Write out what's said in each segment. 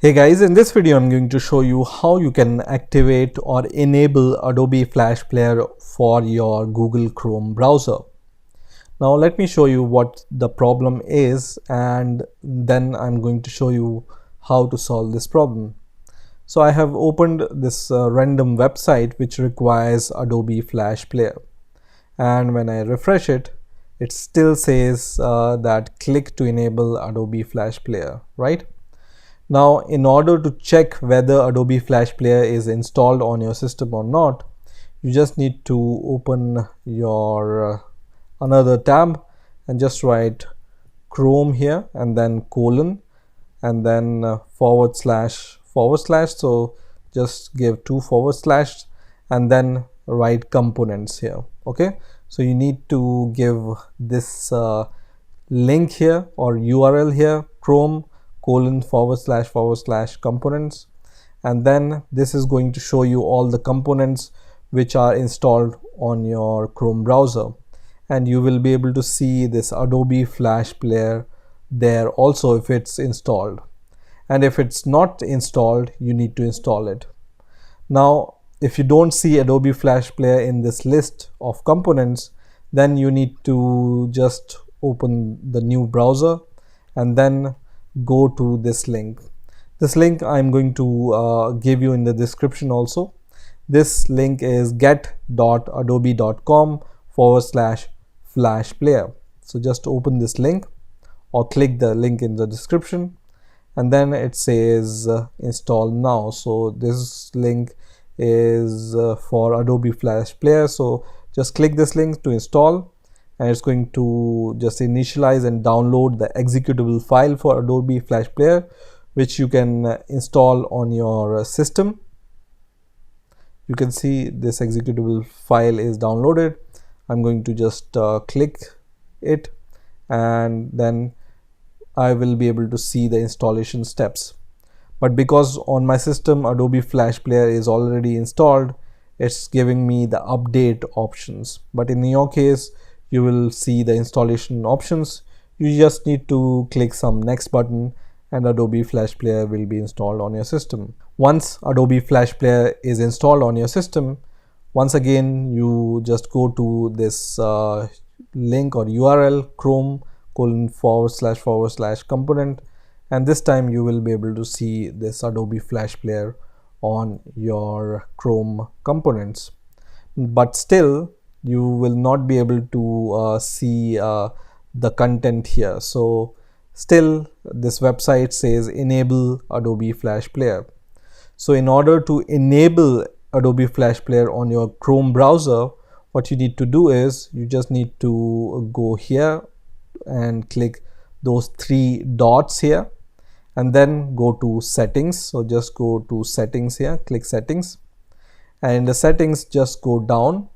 Hey guys, in this video I'm going to show you how you can activate or enable Adobe Flash Player for your Google Chrome browser. Now let me show you what the problem is, and then I'm going to show you how to solve this problem. So I have opened this random website which requires Adobe Flash Player, and when I refresh it, it still says that click to enable Adobe Flash Player, right? Now, in order to check whether Adobe Flash Player is installed on your system or not, you just need to open your another tab and just write Chrome here and then colon and then forward slash. So just give 2 forward slash and then write components here. Okay, so you need to give this link here or URL here, Chrome colon forward slash components, and then this is going to show you all the components which are installed on your Chrome browser, and you will be able to see this Adobe Flash Player there also if it's installed, and if it's not installed you need to install it. Now if you don't see Adobe Flash Player in this list of components, then you need to just open the new browser and then go to this link. This link I'm going to give you in the description also. This link is get.adobe.com/flash player. So just open this link or click the link in the description, and then it says install now. So this link is for Adobe Flash Player, so just click this link to install, and it's going to just initialize and download the executable file for Adobe Flash Player, which you can install on your system. You can see this executable file is downloaded. I'm going to just click it, and then I will be able to see the installation steps. But because on my system Adobe Flash Player is already installed, it's giving me the update options. But in your case, you will see the installation options. You just need to click some next button and Adobe Flash Player will be installed on your system. Once Adobe Flash Player is installed on your system, once again you just go to this link or URL, Chrome colon forward slash component, and this time you will be able to see this Adobe Flash Player on your Chrome components. But still you will not be able to see the content here. So still this website says enable Adobe Flash Player. So in order to enable Adobe Flash Player on your Chrome browser, what you need to do is you just need to go here and click those 3 dots here, and then go to settings. So just go to settings here, click settings, and in the settings just go down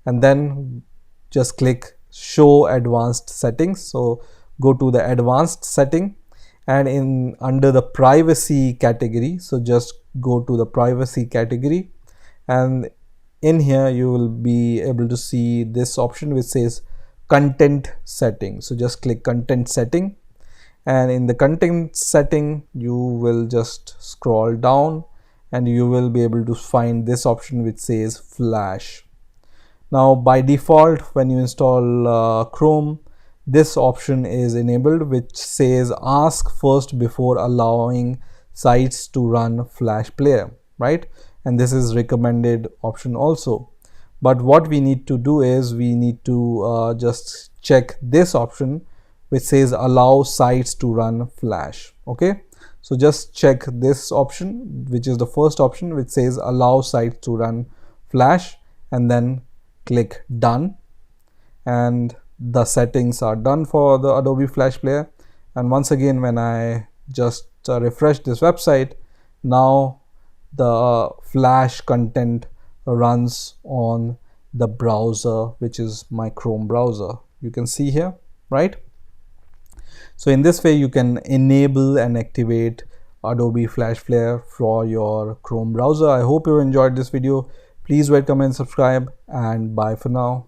and then just click show advanced settings. So go to the advanced setting, and in under the privacy category, so just go to the privacy category, and in here you will be able to see this option which says content setting. So just click content setting, and in the content setting you will just scroll down and you will be able to find this option which says Flash. Now by default when you install Chrome, this option is enabled which says ask first before allowing sites to run Flash Player, right? And this is recommended option also. But what we need to do is we need to just check this option which says allow sites to run Flash. Okay, so just check this option, which is the first option which says allow sites to run Flash, and then click done, and the settings are done for the Adobe Flash Player. And once again when I just refresh this website, now the Flash content runs on the browser, which is my Chrome browser. You can see here, right? So in this way you can enable and activate Adobe Flash Player for your Chrome browser. I hope you enjoyed this video. Please rate, comment, subscribe, and bye for now.